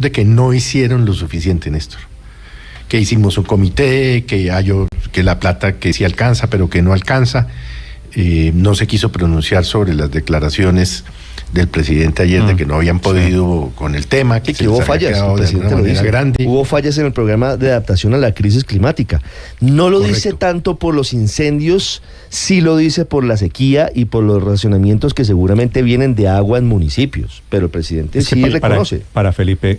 de que no hicieron lo suficiente, Néstor. Que hicimos un comité, que la plata que sí alcanza, pero que no alcanza. No se quiso pronunciar sobre las declaraciones del presidente ayer de que no habían podido con el tema, que hubo fallas, el presidente lo dice. Grande. Hubo fallas en el programa de adaptación a la crisis climática. No lo Correcto. Dice tanto por los incendios, sí lo dice por la sequía y por los racionamientos que seguramente vienen de agua en municipios, pero el presidente sí reconoce. Para Felipe,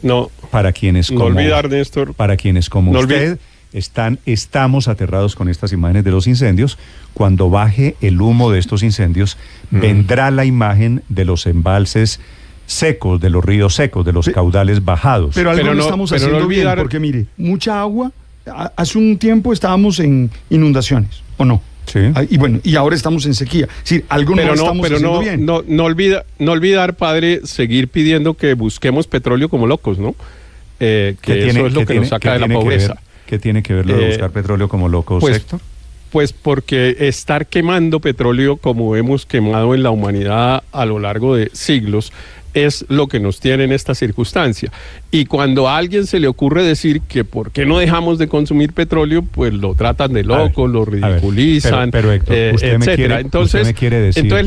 para quienes como olvidar, Néstor, para quienes como usted estamos aterrados con estas imágenes de los incendios. Cuando baje el humo de estos incendios, vendrá la imagen de los embalses secos, de los ríos secos, de los caudales bajados. Pero algo no estamos haciendo bien, porque mire, mucha agua. Hace un tiempo estábamos en inundaciones, ¿o no? Sí. Y bueno, y ahora estamos en sequía. Es decir, algo no estamos haciendo bien. No olvidar, padre, seguir pidiendo que busquemos petróleo como locos, ¿no? Que eso es lo que nos saca de la pobreza. ¿Qué tiene que ver lo de buscar petróleo como locos, Héctor? Pues porque estar quemando petróleo como hemos quemado en la humanidad a lo largo de siglos es lo que nos tiene en esta circunstancia. Y cuando a alguien se le ocurre decir que por qué no dejamos de consumir petróleo, pues lo tratan de loco, lo ridiculizan, pero Héctor, etcétera. Entonces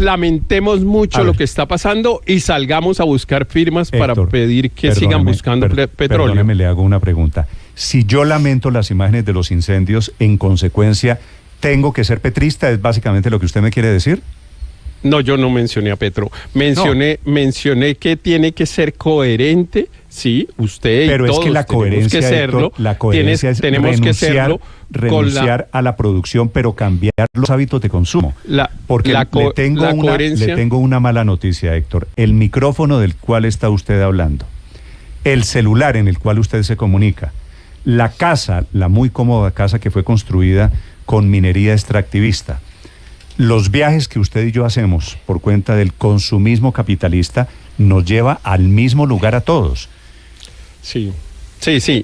lamentemos mucho lo que está pasando y salgamos a buscar firmas, Héctor, para pedir que sigan buscando petróleo. Perdóneme, le hago una pregunta. Si yo lamento las imágenes de los incendios, en consecuencia, ¿tengo que ser petrista? ¿Es básicamente lo que usted me quiere decir? No, yo no mencioné a Petro. Mencioné que tiene que ser coherente, sí, usted pero y todos es que la coherencia, tenemos que serlo. Héctor, la coherencia es renunciar a la producción, pero cambiar los hábitos de consumo. Porque le tengo una mala noticia, Héctor. El micrófono del cual está usted hablando, el celular en el cual usted se comunica, la casa, la muy cómoda casa que fue construida con minería extractivista, los viajes que usted y yo hacemos por cuenta del consumismo capitalista nos lleva al mismo lugar a todos. Sí,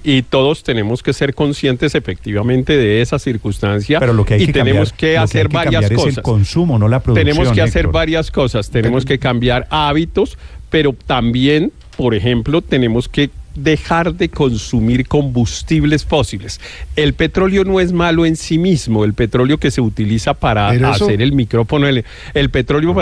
y todos tenemos que ser conscientes efectivamente de esa circunstancia. Pero lo que hay que tenemos que hacer varias cosas. Es el consumo, no la producción. Tenemos que hacer Héctor. Varias cosas. Tenemos que cambiar hábitos, pero también, por ejemplo, tenemos que dejar de consumir combustibles fósiles. El petróleo no es malo en sí mismo. El petróleo que se utiliza para hacer el micrófono, el petróleo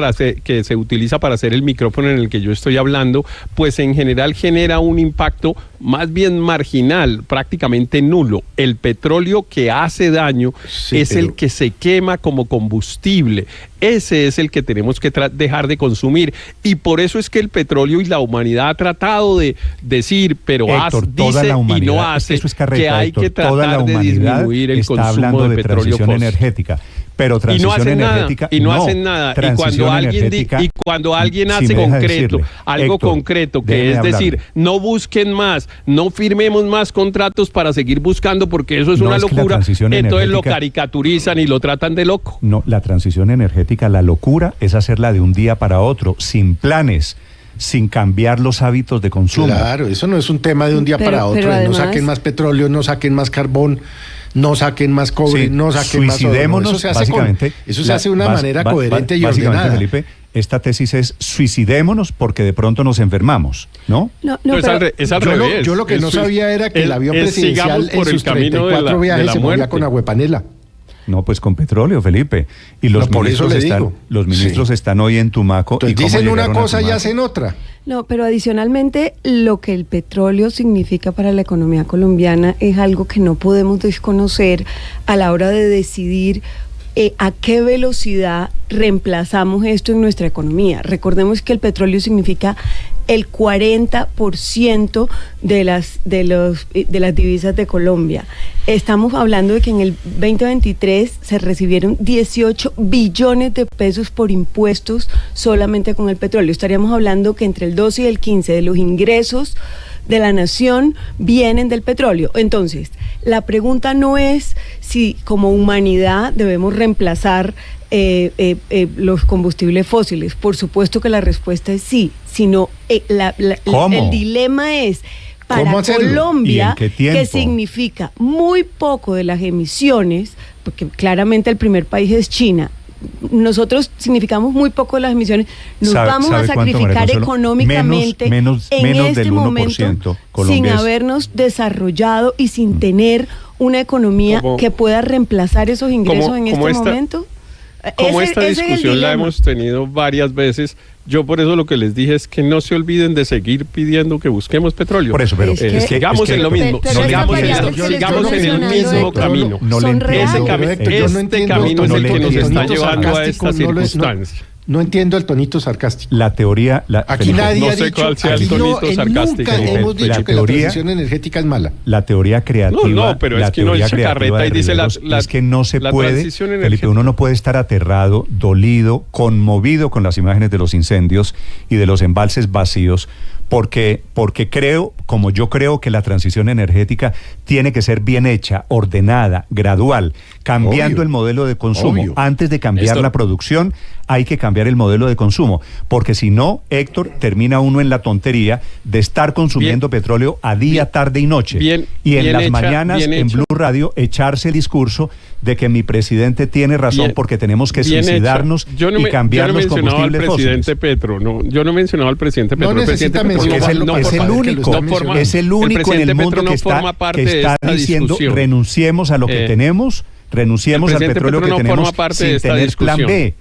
que se utiliza para hacer el micrófono en el que yo estoy hablando, pues en general genera un impacto más bien marginal, prácticamente nulo. El petróleo que hace daño el que se quema como combustible. Ese es el que tenemos que dejar de consumir. Y por eso es que el petróleo y la humanidad ha tratado de decir, pero Héctor, dice y no hace, eso es carreta, que hay Héctor, que tratar de disminuir el consumo de petróleo transición energética. Pero transición energética y no hacen nada. Y cuando alguien hace algo concreto, que es decir, no busquen más, no firmemos más contratos para seguir buscando, porque eso es una locura, entonces lo caricaturizan y lo tratan de loco. No, la transición energética, la locura es hacerla de un día para otro, sin planes, sin cambiar los hábitos de consumo. Claro, eso no es un tema de un día para otro, además, no saquen más petróleo, no saquen más carbón, no saquen más cobre, no saquen más oro. Suicidémonos, eso se hace de una manera coherente y ordenada. Felipe, esta tesis es suicidémonos porque de pronto nos enfermamos, ¿no? No, es al revés. Yo lo que no sabía era que el avión presidencial en sus 34 viajes se movía con aguapanela. No, pues con petróleo, Felipe. Y los ministros están hoy en Tumaco. Entonces dicen una cosa y hacen otra. No, pero adicionalmente lo que el petróleo significa para la economía colombiana es algo que no podemos desconocer a la hora de decidir a qué velocidad reemplazamos esto en nuestra economía. Recordemos que el petróleo significa el 40% de las divisas de Colombia. Estamos hablando de que en el 2023 se recibieron 18 billones de pesos por impuestos solamente con el petróleo. Estaríamos hablando que entre el 12 y el 15 de los ingresos de la nación vienen del petróleo. Entonces, la pregunta no es si como humanidad debemos reemplazar los combustibles fósiles. Por supuesto que la respuesta es sí, sino el dilema es para Colombia, que significa muy poco de las emisiones, porque claramente el primer país es China, nosotros significamos muy poco las emisiones, nos vamos a sacrificar económicamente en este momento sin habernos desarrollado y sin tener una economía que pueda reemplazar esos ingresos en este momento. Como esta discusión la hemos tenido varias veces, yo por eso lo que les dije es que no se olviden de seguir pidiendo que busquemos petróleo. Por eso, pero sigamos en lo mismo, sigamos en el mismo camino. Este camino es el que nos está llevando a esta circunstancia. No entiendo el tonito sarcástico. La teoría... Aquí nadie no ha sé dicho... Cuál sea el tonito sarcástico. Nunca hemos dicho que la transición energética es mala. La teoría creativa... No, pero es que no echa carreta y dice es que no se puede... Felipe, uno no puede estar aterrado, dolido, conmovido con las imágenes de los incendios y de los embalses vacíos, porque creo, como yo creo que la transición energética tiene que ser bien hecha, ordenada, gradual, cambiando el modelo de consumo. Antes de cambiar la producción, hay que cambiar el modelo de consumo, porque si no, Héctor, termina uno en la tontería de estar consumiendo petróleo a día, tarde y noche. Y en las mañanas, en Blue Radio, echarse el discurso de que mi presidente tiene razón porque tenemos que suicidarnos y cambiar los combustibles fósiles. Yo no he mencionado al presidente Petro. No necesita mencionarlo. Es el único en el mundo que está diciendo renunciemos a lo que tenemos. Renunciemos al petróleo que tenemos sin tener plan B.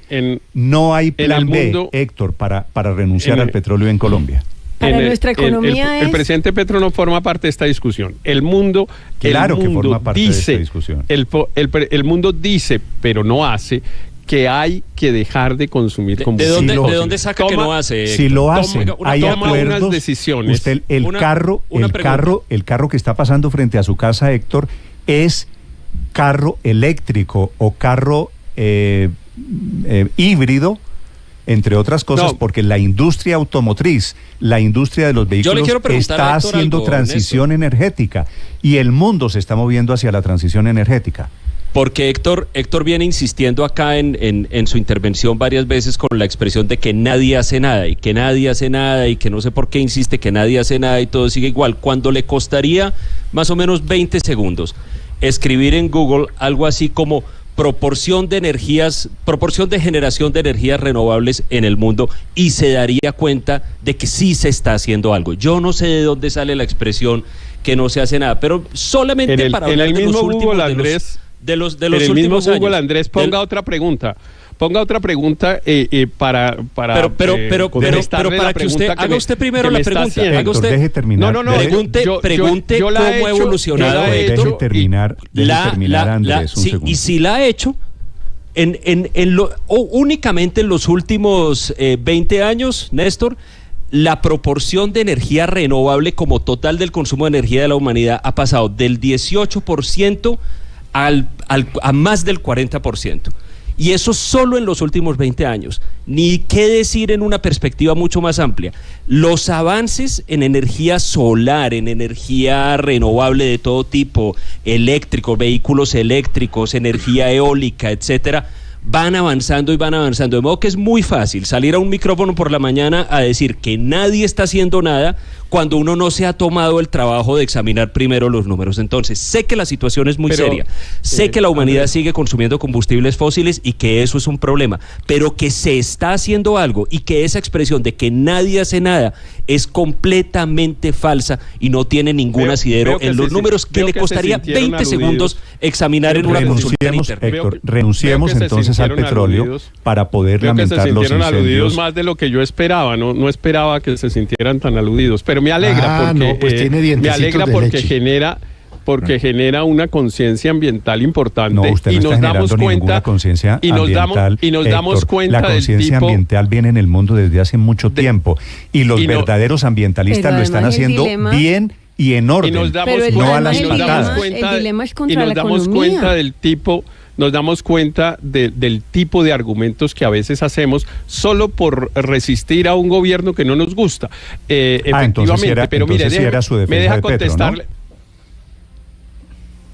No hay plan B, Héctor, para renunciar al petróleo en Colombia. Para nuestra economía el presidente Petro no forma parte de esta discusión. El mundo que forma parte de esta discusión. El mundo dice, pero no hace, que hay que dejar de consumir combustible. ¿De dónde saca que no hace? Si lo hacen, hay acuerdos. Unas decisiones. Usted, el carro que está pasando frente a su casa, Héctor, es carro eléctrico o carro híbrido, entre otras cosas, porque la industria automotriz, la industria de los vehículos está haciendo transición energética y el mundo se está moviendo hacia la transición energética. Porque Héctor viene insistiendo acá en su intervención varias veces con la expresión de que nadie hace nada y que nadie hace nada y que no sé por qué insiste que nadie hace nada y todo sigue igual, cuando le costaría más o menos 20 segundos escribir en Google algo así como proporción de generación de energías renovables en el mundo y se daría cuenta de que sí se está haciendo algo. Yo no sé de dónde sale la expresión que no se hace nada, pero solamente para hablar de los últimos de los últimos años. Andrés, ponga otra pregunta para para que usted haga usted primero la pregunta. Haga usted, deje terminar. Pregunte cómo ha evolucionado esto. Deje terminar, Andrés, un segundo. Y si la ha hecho únicamente en los últimos 20 años, Néstor, la proporción de energía renovable como total del consumo de energía de la humanidad ha pasado del 18% a más del 40%. Y eso solo en los últimos 20 años. Ni qué decir en una perspectiva mucho más amplia. Los avances en energía solar, en energía renovable de todo tipo, eléctricos, vehículos eléctricos, energía eólica, etcétera, van avanzando y van avanzando. De modo que es muy fácil salir a un micrófono por la mañana a decir que nadie está haciendo nada cuando uno no se ha tomado el trabajo de examinar primero los números. Entonces, sé que la situación es muy seria, sé que la humanidad sigue consumiendo combustibles fósiles y que eso es un problema, pero que se está haciendo algo y que esa expresión de que nadie hace nada es completamente falsa y no tiene ningún asidero en los números que le costaría 20 segundos examinar en una consulta en internet. Héctor, renunciemos entonces al petróleo para poder lamentar los incendios. Se sintieron aludidos más de lo que yo esperaba, no esperaba que se sintieran tan aludidos, pero me alegra porque genera una conciencia ambiental importante. No, usted no está generando ninguna conciencia ambiental. Y nos damos cuenta la conciencia ambiental viene en el mundo desde hace mucho tiempo y los verdaderos ambientalistas lo están haciendo bien y en orden, no a las patadas. El dilema es contra la economía. Nos damos cuenta del tipo de argumentos que a veces hacemos solo por resistir a un gobierno que no nos gusta. Efectivamente, pero mire, me deja contestarle. ¿No?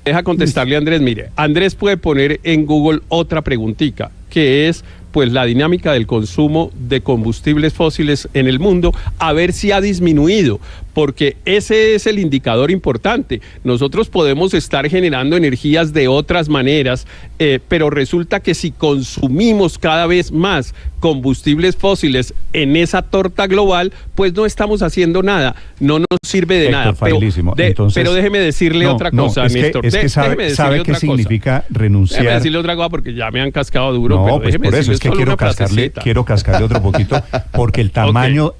Deja contestarle a Andrés. Mire, Andrés puede poner en Google otra preguntita, que es pues la dinámica del consumo de combustibles fósiles en el mundo, a ver si ha disminuido, porque ese es el indicador importante. Nosotros podemos estar generando energías de otras maneras, pero resulta que si consumimos cada vez más combustibles fósiles en esa torta global, pues no estamos haciendo nada, no nos sirve de nada. Pero déjeme decirle otra cosa, Néstor. Es que sabe qué significa renunciar. Déjeme decirle otra cosa porque ya me han cascado duro. No, pues por eso es que quiero cascarle otro poquito, porque el tamaño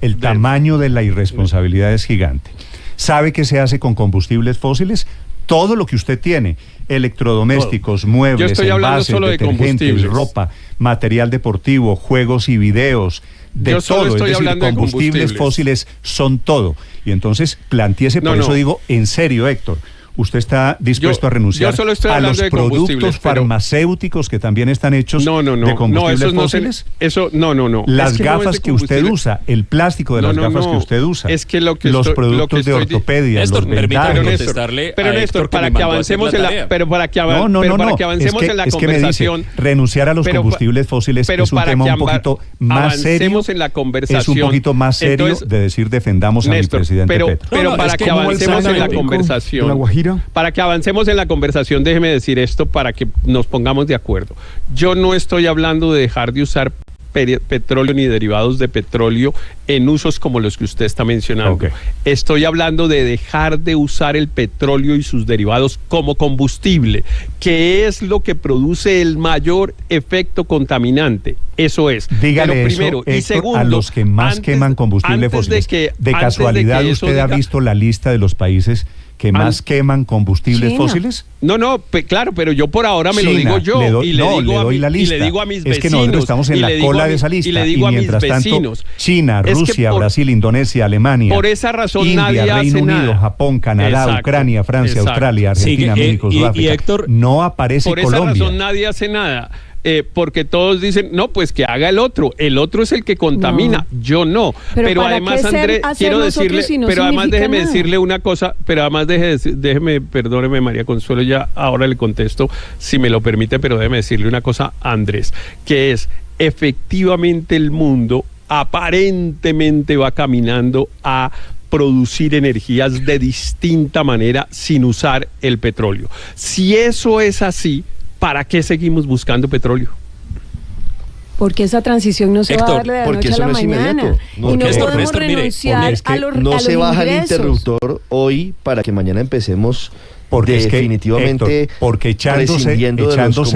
de la irresponsabilidad es gigante. ¿Sabe qué se hace con combustibles fósiles? Todo lo que usted tiene, electrodomésticos, muebles, envases, detergentes, ropa, material deportivo, juegos y videos, de todo, es decir, combustibles fósiles son todo. Y entonces planteese, por eso digo, en serio, Héctor, ¿usted está dispuesto a renunciar a los productos farmacéuticos que también están hechos de combustibles fósiles? Las gafas que usted usa, el plástico de las gafas que usted usa, los productos de ortopedia, Néstor, los vendajes. Pero Néstor, para que avancemos en la conversación, renunciar a los combustibles fósiles es un tema un poquito más serio. Es un poquito más serio de decir defendamos a mi presidente Petro. Pero para que avancemos en la conversación. Para que avancemos en la conversación, déjeme decir esto para que nos pongamos de acuerdo. Yo no estoy hablando de dejar de usar petróleo ni derivados de petróleo en usos como los que usted está mencionando. Estoy hablando de dejar de usar el petróleo y sus derivados como combustible, que es lo que produce el mayor efecto contaminante. Eso es. Dígale eso, primero. Héctor, y segundo, a los que más queman combustibles fósiles. De casualidad, ¿usted ha visto la lista de los países que más queman combustibles fósiles? Claro, pero yo por ahora me lo digo yo. Le doy la lista. Y le digo a mis vecinos. Es que nosotros estamos en la cola de esa lista. Y le digo a mis vecinos. Tanto, China, Rusia, Brasil, Indonesia, Alemania. Por esa razón India, nadie Reino hace Unido, nada. Japón, Canadá, Ucrania, Francia, Australia, Argentina, México, Sudáfrica. Y Héctor, no aparece Colombia. Por esa razón nadie hace nada. Porque todos dicen, no, pues que haga el otro es el que contamina, yo no. Pero además, Andrés, quiero decirle, déjeme decirle una cosa, perdóneme María Consuelo, ya ahora le contesto, si me lo permite, pero déjeme decirle una cosa, Andrés, que es, efectivamente el mundo aparentemente va caminando a producir energías de distinta manera sin usar el petróleo. Si eso es así, ¿para qué seguimos buscando petróleo? Porque esa transición no se va a dar de la noche a la mañana. Y no podemos renunciar a los no se baja el interruptor hoy para que mañana empecemos definitivamente porque echándose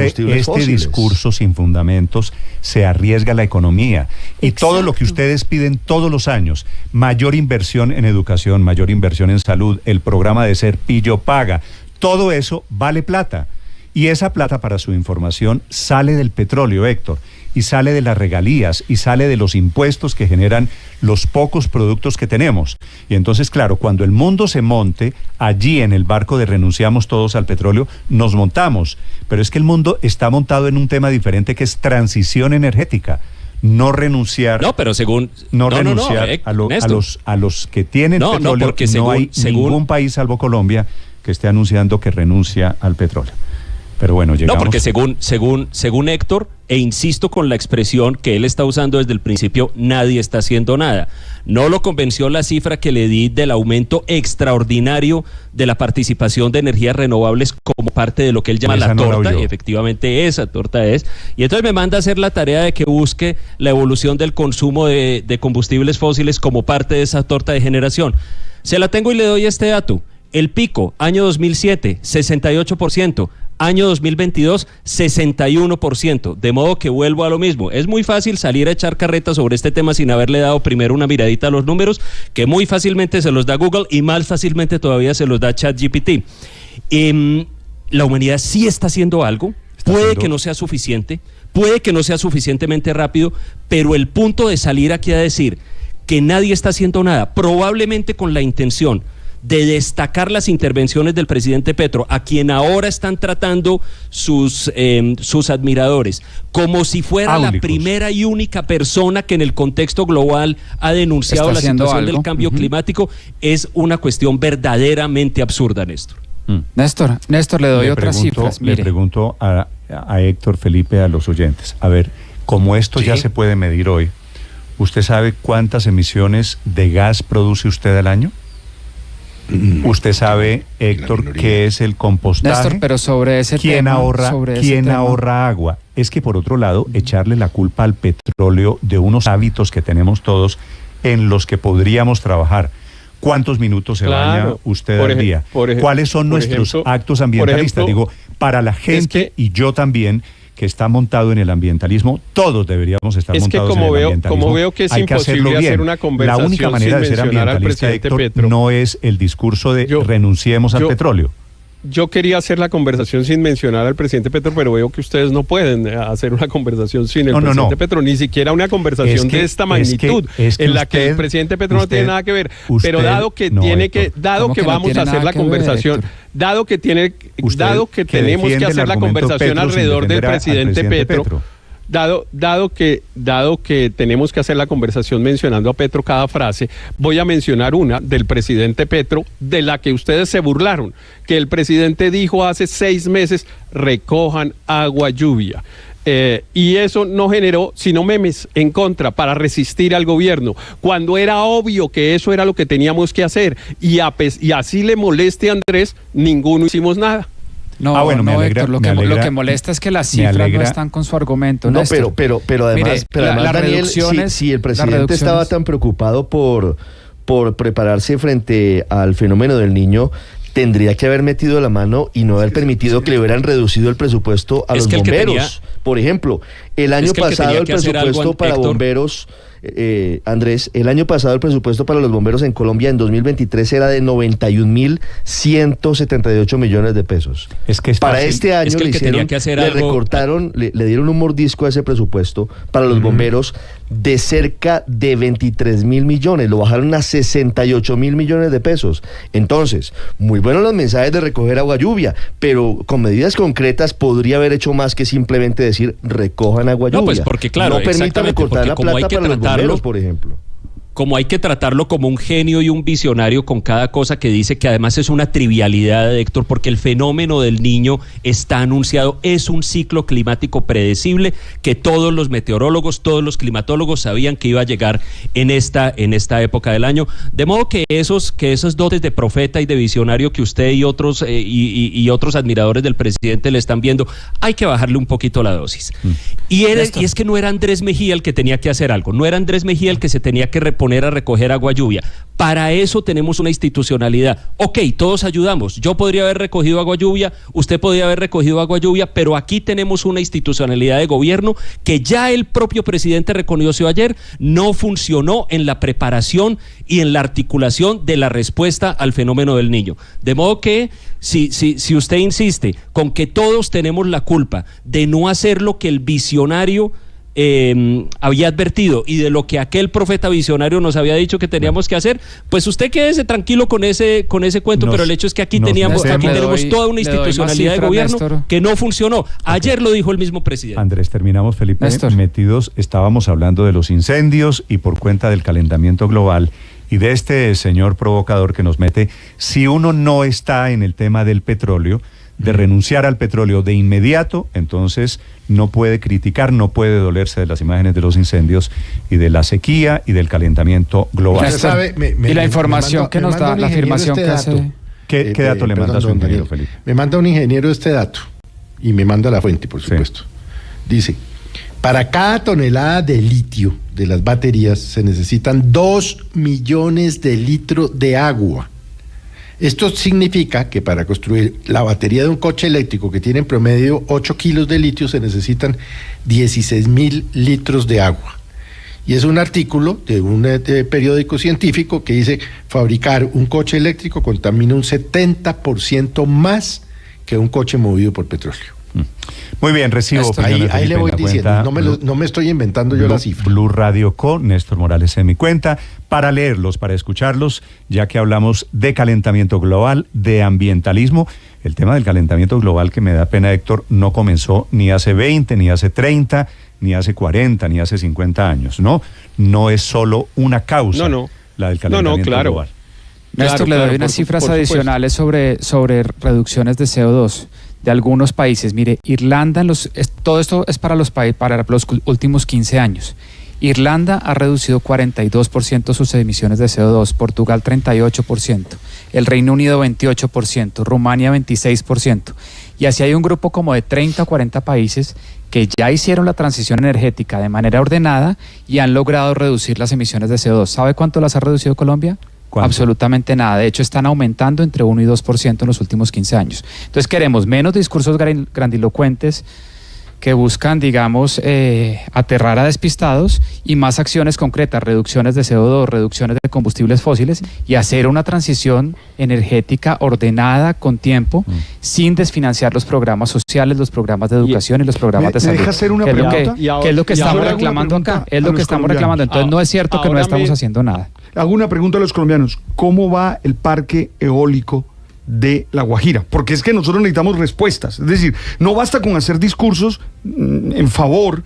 este discurso sin fundamentos se arriesga la economía. Y todo lo que ustedes piden todos los años, mayor inversión en educación, mayor inversión en salud, el programa de Ser Pillo Paga, todo eso vale plata. Y esa plata, para su información, sale del petróleo, Héctor, y sale de las regalías, y sale de los impuestos que generan los pocos productos que tenemos. Y entonces, claro, cuando el mundo se monte, allí en el barco de renunciamos todos al petróleo, nos montamos. Pero es que el mundo está montado en un tema diferente, que es transición energética. No renunciar. No, pero según. Renunciar a los que tienen petróleo. Porque no hay ningún país, salvo Colombia, que esté anunciando que renuncia al petróleo. Pero bueno, llegamos. No, porque según Héctor, e insisto con la expresión que él está usando desde el principio, nadie está haciendo nada. No lo convenció la cifra que le di del aumento extraordinario de la participación de energías renovables como parte de lo que él llama la torta, y efectivamente esa torta es. Y entonces me manda a hacer la tarea de que busque la evolución del consumo de combustibles fósiles como parte de esa torta de generación. Se la tengo y le doy este dato. El pico, año 2007, 68%. Año 2022, 61%. De modo que vuelvo a lo mismo. Es muy fácil salir a echar carreta sobre este tema sin haberle dado primero una miradita a los números, que muy fácilmente se los da Google y más fácilmente todavía se los da ChatGPT. La humanidad sí está haciendo algo. Puede que no sea suficiente, puede que no sea suficientemente rápido, pero el punto de salir aquí a decir que nadie está haciendo nada, probablemente con la intención de destacar las intervenciones del presidente Petro, a quien ahora están tratando sus admiradores, como si fuera la primera y única persona que en el contexto global ha denunciado la situación del cambio climático, es una cuestión verdaderamente absurda, Néstor. Néstor, le doy otras cifras. Le pregunto a Héctor, Felipe, a los oyentes, a ver, como esto ya se puede medir hoy, ¿usted sabe cuántas emisiones de gas produce usted al año? Usted sabe, Héctor, qué es el compostaje. Néstor, pero sobre ese tema... ¿Quién ahorra agua? Es que, por otro lado, echarle la culpa al petróleo de unos hábitos que tenemos todos en los que podríamos trabajar. ¿Cuántos minutos se baña usted al día? ¿Cuáles son nuestros actos ambientalistas? Digo, para la gente, y yo también, que está montado en el ambientalismo, todos deberíamos estar montados en el ambientalismo. Como veo que es imposible hacer una conversación la única manera de ser ambientalista, Héctor, no es el discurso de renunciemos al petróleo. Yo quería hacer la conversación sin mencionar al presidente Petro, pero veo que ustedes no pueden hacer una conversación sin el presidente Petro, ni siquiera una conversación de esta magnitud, en la que el presidente Petro no tiene nada que ver. Pero dado que vamos a hacer la conversación, dado que tenemos que hacer la conversación alrededor del presidente Petro. Dado que tenemos que hacer la conversación mencionando a Petro cada frase, voy a mencionar una del presidente Petro, de la que ustedes se burlaron, que el presidente dijo hace 6 meses, recojan agua lluvia. Y eso no generó sino memes en contra para resistir al gobierno, cuando era obvio que eso era lo que teníamos que hacer, y así le moleste a Andrés, ninguno hicimos nada. No, bueno, me alegra, Héctor, lo que molesta es que las cifras no están con su argumento. No, pero además, Daniel, si el presidente estaba tan preocupado por prepararse frente al fenómeno del Niño, tendría que haber metido la mano y no haber permitido que le hubieran reducido el presupuesto a los bomberos. Por ejemplo, el año pasado el presupuesto para bomberos... Andrés, el año pasado el presupuesto para los bomberos en Colombia en 2023 era de 91.178 millones de pesos. Para este año recortaron, le dieron un mordisco a ese presupuesto para los bomberos de cerca de 23.000 millones, lo bajaron a 68.000 millones de pesos. Entonces, muy buenos los mensajes de recoger agua lluvia, pero con medidas concretas podría haber hecho más que simplemente decir recojan agua lluvia. No, pues porque claro, no permitan recortar la plata para los bomberos, por ejemplo. Como hay que tratarlo como un genio y un visionario con cada cosa que dice, que además es una trivialidad, Héctor, porque el fenómeno del Niño está anunciado, es un ciclo climático predecible que todos los meteorólogos, todos los climatólogos sabían que iba a llegar en esta época del año, de modo que esos dotes de profeta y de visionario que usted y otros admiradores del presidente le están viendo, hay que bajarle un poquito la dosis. Y es que no era Andrés Mejía el que tenía que hacer algo, no era Andrés Mejía el que se tenía que poner a recoger agua lluvia. Para eso tenemos una institucionalidad. Ok, todos ayudamos. Yo podría haber recogido agua lluvia, usted podría haber recogido agua lluvia, pero aquí tenemos una institucionalidad de gobierno que ya el propio presidente reconoció ayer, no funcionó en la preparación y en la articulación de la respuesta al fenómeno del Niño. De modo que si usted insiste con que todos tenemos la culpa de no hacer lo que el visionario había advertido y de lo que aquel profeta visionario nos había dicho que teníamos que hacer, pues usted quédese tranquilo con ese cuento, pero el hecho es que aquí tenemos toda una institucionalidad de gobierno, Néstor, que no funcionó. Ayer lo dijo el mismo presidente. Andrés, terminamos, Felipe, Néstor. Estábamos hablando de los incendios y por cuenta del calentamiento global y de este señor provocador que nos mete, si uno no está en el tema del petróleo, de renunciar al petróleo de inmediato, entonces no puede criticar, no puede dolerse de las imágenes de los incendios y de la sequía y del calentamiento global. Y la información que nos da, la afirmación que hace... ¿Qué dato le manda su ingeniero, Felipe? Me manda un ingeniero este dato y me manda la fuente, por supuesto. Dice, para cada tonelada de litio de las baterías se necesitan 2 millones de litros de agua. Esto significa que para construir la batería de un coche eléctrico que tiene en promedio 8 kilos de litio se necesitan 16.000 litros de agua. Y es un artículo de un periódico científico que dice fabricar un coche eléctrico contamina un 70% más que un coche movido por petróleo. Muy bien, recibo opiniones. Ahí le voy diciendo, no me estoy inventando yo la cifra. Blue Radio con Néstor Morales en mi cuenta, para leerlos, para escucharlos, ya que hablamos de calentamiento global, de ambientalismo. El tema del calentamiento global, que me da pena, Héctor, no comenzó ni hace 20, ni hace 30, ni hace 40, ni hace 50 años, ¿no? No es solo una causa la del calentamiento global. Néstor, le doy unas cifras adicionales sobre reducciones de CO2 de algunos países. Mire, Irlanda, todo esto es para los últimos 15 años. Irlanda ha reducido 42% sus emisiones de CO2, Portugal 38%, el Reino Unido 28%, Rumania 26%. Y así hay un grupo como de 30 o 40 países que ya hicieron la transición energética de manera ordenada y han logrado reducir las emisiones de CO2. ¿Sabe cuánto las ha reducido Colombia? ¿Cuánto? Absolutamente nada. De hecho, están aumentando entre 1 y 2% en los últimos 15 años. Entonces queremos menos discursos grandilocuentes que buscan, digamos, aterrar a despistados y más acciones concretas, reducciones de CO2, reducciones de combustibles fósiles y hacer una transición energética ordenada, con tiempo, sin desfinanciar los programas sociales, los programas de educación y los programas de salud. ¿Me deja hacer una pregunta? ¿Qué es lo que estamos reclamando acá? Es lo que estamos reclamando. Entonces no es cierto que no estamos haciendo nada. Hago una pregunta a los colombianos. ¿Cómo va el parque eólico de La Guajira? Porque es que nosotros necesitamos respuestas. Es decir, no basta con hacer discursos en favor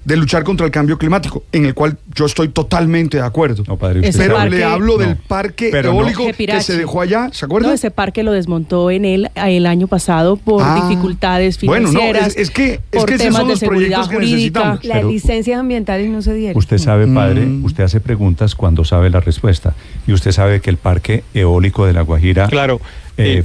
de luchar contra el cambio climático, en el cual yo estoy totalmente de acuerdo. No, padre, pero parque, le hablo del parque eólico que se dejó allá, ¿se acuerdan? No, ese parque lo desmontó el año pasado por dificultades financieras. Bueno, es que esos son los proyectos que necesitamos. Las licencias ambientales no se dieron. Usted sabe, padre, usted hace preguntas cuando sabe la respuesta. Y usted sabe que el parque eólico de La Guajira... Claro.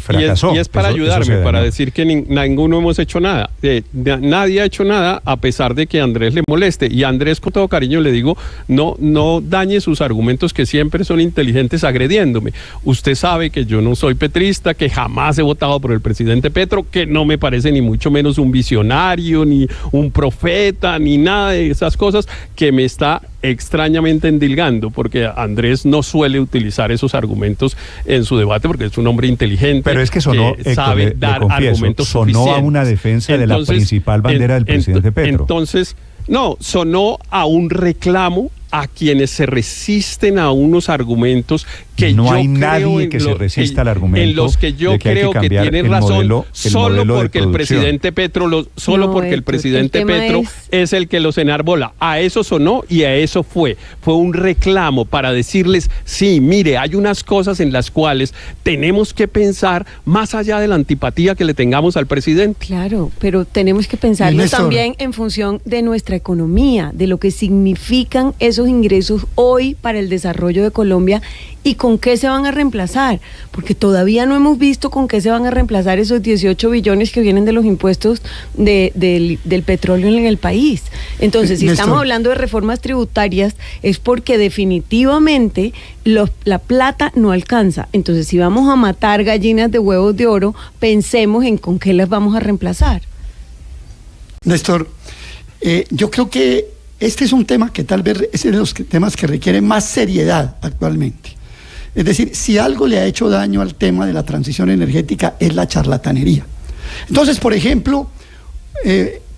Fracasó. Y es para ayudarme, para decir que ninguno hemos hecho nada. Nadie ha hecho nada, a pesar de que a Andrés le moleste. Y a Andrés, con todo cariño, le digo, no dañe sus argumentos, que siempre son inteligentes, agrediéndome. Usted sabe que yo no soy petrista, que jamás he votado por el presidente Petro, que no me parece ni mucho menos un visionario, ni un profeta, ni nada de esas cosas, que me está extrañamente endilgando, porque Andrés no suele utilizar esos argumentos en su debate, porque es un hombre inteligente. Pero es que sonó, que sabe dar argumentos sonó suficientes. A una defensa de la principal bandera del presidente Petro. Entonces, no, sonó a un reclamo a quienes se resisten a unos argumentos que no yo hay creo nadie que se resista al argumento en los que yo creo que tienen razón, solo porque el presidente Petro porque el presidente Petro es el que los enarbola. A eso sonó y a eso fue un reclamo para decirles, sí, mire, hay unas cosas en las cuales tenemos que pensar más allá de la antipatía que le tengamos al presidente. Claro, pero tenemos que pensarlo también en función de nuestra economía, de lo que significan esos ingresos hoy para el desarrollo de Colombia y con qué se van a reemplazar, porque todavía no hemos visto con qué se van a reemplazar esos 18 billones que vienen de los impuestos del petróleo en el país. Entonces, si estamos hablando de reformas tributarias, es porque definitivamente la plata no alcanza. Entonces, si vamos a matar gallinas de huevos de oro, pensemos en con qué las vamos a reemplazar. Néstor, yo creo que este es un tema que tal vez es de los temas que requiere más seriedad actualmente. Es decir, si algo le ha hecho daño al tema de la transición energética es la charlatanería. Entonces, por ejemplo,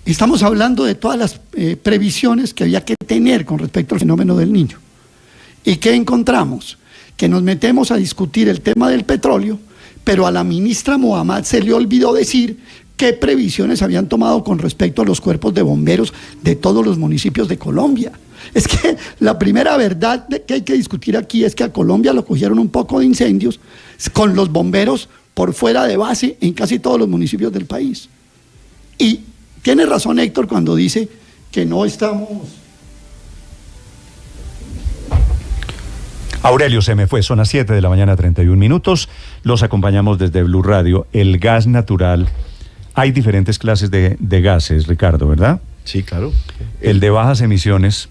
estamos hablando de todas las previsiones que había que tener con respecto al fenómeno del Niño. ¿Y qué encontramos? Que nos metemos a discutir el tema del petróleo, pero a la ministra Mohamed se le olvidó decir qué previsiones habían tomado con respecto a los cuerpos de bomberos de todos los municipios de Colombia. Es que la primera verdad que hay que discutir aquí es que a Colombia lo cogieron un poco de incendios con los bomberos por fuera de base en casi todos los municipios del país. Y tiene razón Héctor cuando dice que no estamos... Aurelio, se me fue, son las 7 de la mañana, 31 minutos. Los acompañamos desde Blue Radio. El gas natural... Hay diferentes clases de gases, Ricardo, ¿verdad? Sí, claro. El de bajas emisiones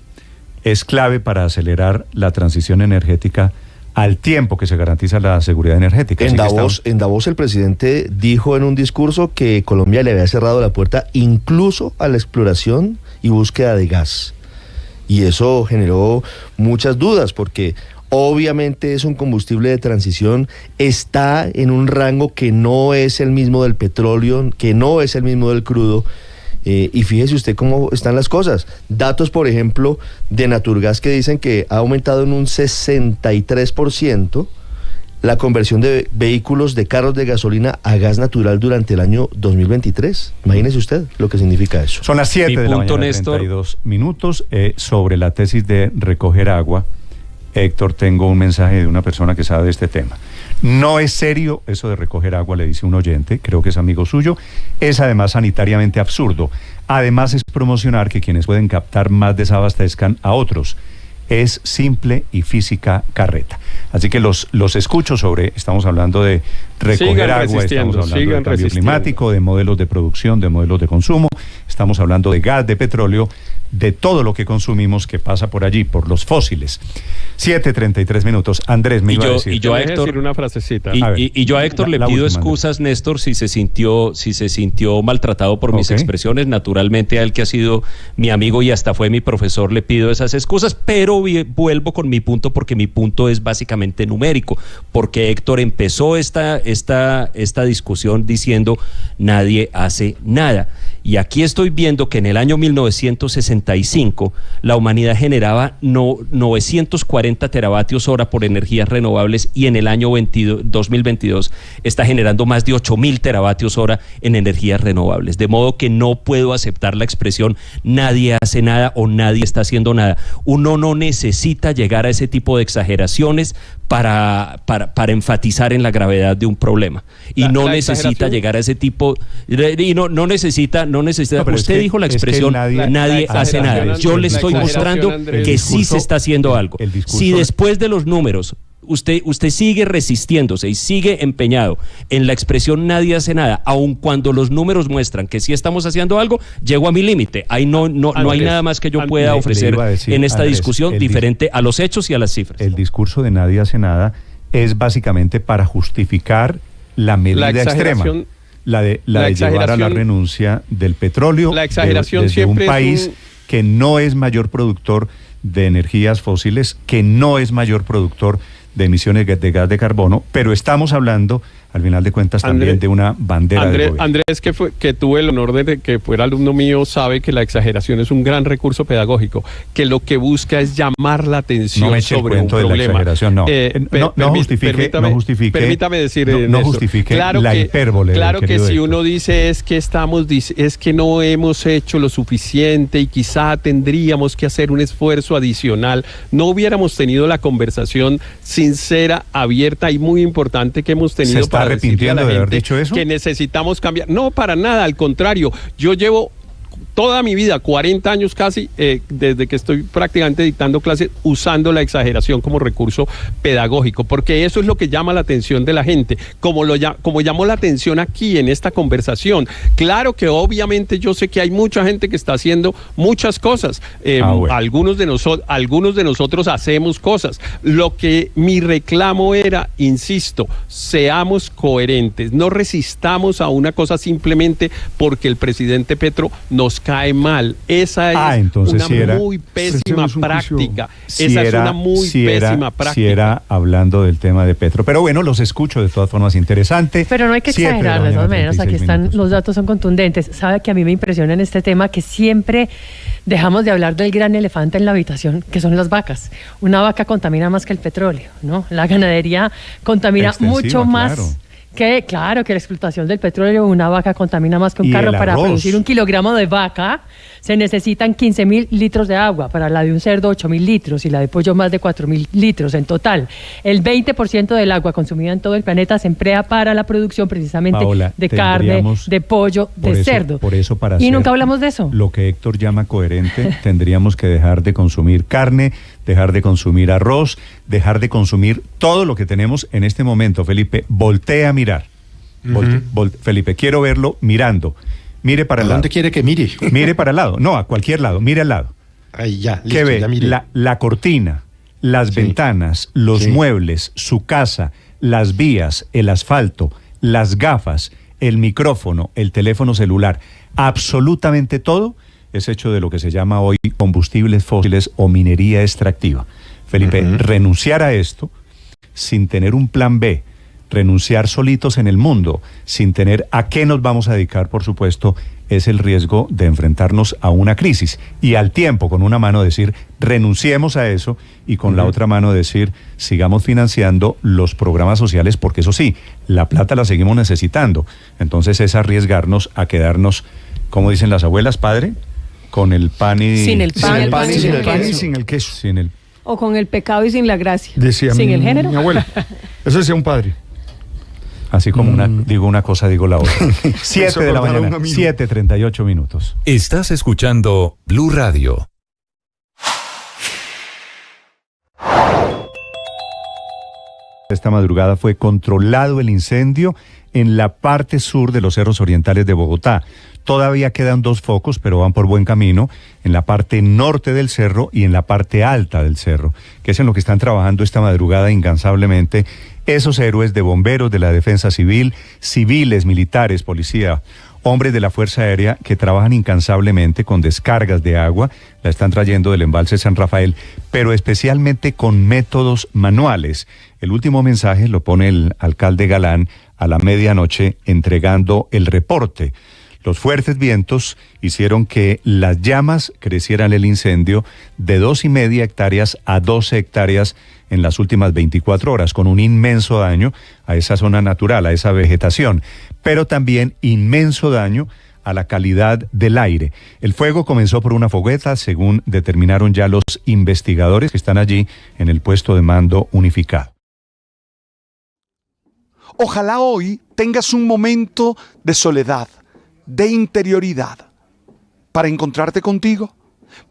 es clave para acelerar la transición energética al tiempo que se garantiza la seguridad energética. En Davos el presidente dijo en un discurso que Colombia le había cerrado la puerta incluso a la exploración y búsqueda de gas. Y eso generó muchas dudas porque... Obviamente es un combustible de transición, está en un rango que no es el mismo del petróleo, que no es el mismo del crudo, y fíjese usted cómo están las cosas. Datos, por ejemplo, de Naturgas que dicen que ha aumentado en un 63% la conversión de vehículos de carros de gasolina a gas natural durante el año 2023. Imagínese usted lo que significa eso. Son las 7 de la mañana, 32 minutos, sobre la tesis de recoger agua. Héctor, tengo un mensaje de una persona que sabe de este tema. No es serio eso de recoger agua, le dice un oyente, creo que es amigo suyo. Es además sanitariamente absurdo. Además es promocionar que quienes pueden captar más desabastezcan a otros. Es simple y física carreta. Así que los escucho sobre, estamos hablando de recoger agua, estamos hablando de cambio climático, de modelos de producción, de modelos de consumo, estamos hablando de gas, de petróleo, de todo lo que consumimos que pasa por allí, por los fósiles. 7:33. Andrés, me iba a decir. Y yo a Héctor, una frasecita. Y yo a Héctor le pido excusas, Néstor, si se sintió maltratado por mis expresiones. Naturalmente, a él que ha sido mi amigo y hasta fue mi profesor, le pido esas excusas, pero vuelvo con mi punto, porque mi punto es básicamente numérico, porque Héctor empezó esta discusión diciendo nadie hace nada. Y aquí estoy viendo que en el año 1965 la humanidad generaba 940 teravatios hora por energías renovables y en el año 2022 está generando más de 8.000 teravatios hora en energías renovables. De modo que no puedo aceptar la expresión nadie hace nada o nadie está haciendo nada. Uno no necesita llegar a ese tipo de exageraciones para enfatizar en la gravedad de un problema. Y no necesita llegar a ese tipo, y no necesita, usted dijo la expresión nadie hace nada. Yo le estoy mostrando que sí se está haciendo algo. Si después de los números usted sigue resistiéndose y sigue empeñado en la expresión nadie hace nada, aun cuando los números muestran que sí estamos haciendo algo, llego a mi límite. Ahí no hay nada más que yo pueda ofrecer en esta discusión diferente a los hechos y a las cifras. El discurso de nadie hace nada es básicamente para justificar la medida extrema. La de llevar a la renuncia del petróleo desde un país que no es mayor productor de energías fósiles, que no es mayor productor de emisiones de gas de carbono, pero estamos hablando, al final de cuentas, también de una bandera del gobierno. Andrés, que tuve el honor de que fuera alumno mío, sabe que la exageración es un gran recurso pedagógico, que lo que busca es llamar la atención sobre un problema. De la exageración, no justifique. Permítame decir, no justifique la hipérbole. Claro que si uno dice es que no hemos hecho lo suficiente y quizá tendríamos que hacer un esfuerzo adicional, no hubiéramos tenido la conversación sincera, abierta y muy importante que hemos tenido. ¿Se está arrepintiendo de haber dicho eso? Que necesitamos cambiar. No, para nada, al contrario. Yo llevo toda mi vida, 40 años casi, desde que estoy prácticamente dictando clases, usando la exageración como recurso pedagógico, porque eso es lo que llama la atención de la gente, como llamó la atención aquí en esta conversación. Claro que obviamente yo sé que hay mucha gente que está haciendo muchas cosas, algunos de nosotros hacemos cosas. Lo que mi reclamo era, insisto, seamos coherentes, no resistamos a una cosa simplemente porque el presidente Petro nos cae mal. Esa es una muy pésima práctica. Esa es una muy pésima práctica. Si era hablando del tema de Petro. Pero bueno, los escucho de todas formas, interesante. Pero no hay que exagerar, de todas maneras. Aquí están, los datos son contundentes. Sabe que a mí me impresiona en este tema que siempre dejamos de hablar del gran elefante en la habitación, que son las vacas. Una vaca contamina más que el petróleo, ¿no? La ganadería contamina mucho más. Claro. Que la explotación del petróleo, una vaca contamina más que un carro. Para producir 1 kilogramo de vaca se necesitan 15.000 litros de agua, para la de un cerdo 8.000 litros y la de pollo más de 4.000 litros en total. El 20% del agua consumida en todo el planeta se emplea para la producción precisamente de carne, de pollo, de cerdo. Por eso, y nunca hablamos de eso. Lo que Héctor llama coherente, tendríamos que dejar de consumir carne, dejar de consumir arroz, dejar de consumir todo lo que tenemos en este momento. Felipe, voltea a mirar. Felipe, quiero verlo mirando. Mire para el lado. ¿A dónde quiere que mire? Mire para el lado. No, a cualquier lado. Mire al lado. Ahí ya, listo, ¿qué ve? Ya mire. La cortina, las ventanas, los muebles, su casa, las vías, el asfalto, las gafas, el micrófono, el teléfono celular, absolutamente todo es hecho de lo que se llama hoy combustibles fósiles o minería extractiva. Felipe, renunciar a esto sin tener un plan B, renunciar solitos en el mundo, sin tener a qué nos vamos a dedicar, por supuesto, es el riesgo de enfrentarnos a una crisis. Y al tiempo, con una mano decir, renunciemos a eso, y con la otra mano decir, sigamos financiando los programas sociales, porque eso sí, la plata la seguimos necesitando. Entonces es arriesgarnos a quedarnos, como dicen las abuelas, padre, con el pan y... Sin el pan, y sin el queso. O con el pecado y sin la gracia. Decía sin el género. Mi abuela. Eso decía un padre. Así como digo una cosa, digo la otra. 7 de la mañana, 7:38 minutos. Estás escuchando Blue Radio. Esta madrugada fue controlado el incendio en la parte sur de los cerros orientales de Bogotá. Todavía quedan 2 focos, pero van por buen camino, en la parte norte del cerro y en la parte alta del cerro, que es en lo que están trabajando esta madrugada incansablemente esos héroes de bomberos, de la defensa civil, civiles, militares, policía, hombres de la Fuerza Aérea que trabajan incansablemente con descargas de agua, la están trayendo del embalse San Rafael, pero especialmente con métodos manuales. El último mensaje lo pone el alcalde Galán a la medianoche entregando el reporte. Los fuertes vientos hicieron que las llamas crecieran el incendio de 2,5 hectáreas a 12 hectáreas en las últimas 24 horas, con un inmenso daño a esa zona natural, a esa vegetación, pero también inmenso daño a la calidad del aire. El fuego comenzó por una fogueta, según determinaron ya los investigadores que están allí en el puesto de mando unificado. Ojalá hoy tengas un momento de soledad, de interioridad, para encontrarte contigo,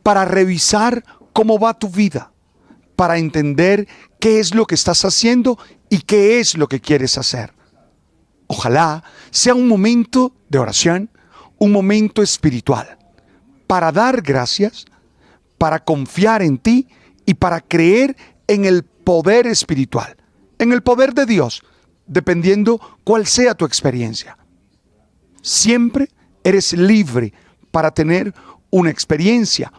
para revisar cómo va tu vida, para entender qué es lo que estás haciendo y qué es lo que quieres hacer. Ojalá sea un momento de oración, un momento espiritual, para dar gracias, para confiar en ti y para creer en el poder espiritual, en el poder de Dios, dependiendo cuál sea tu experiencia. Siempre eres libre para tener una experiencia,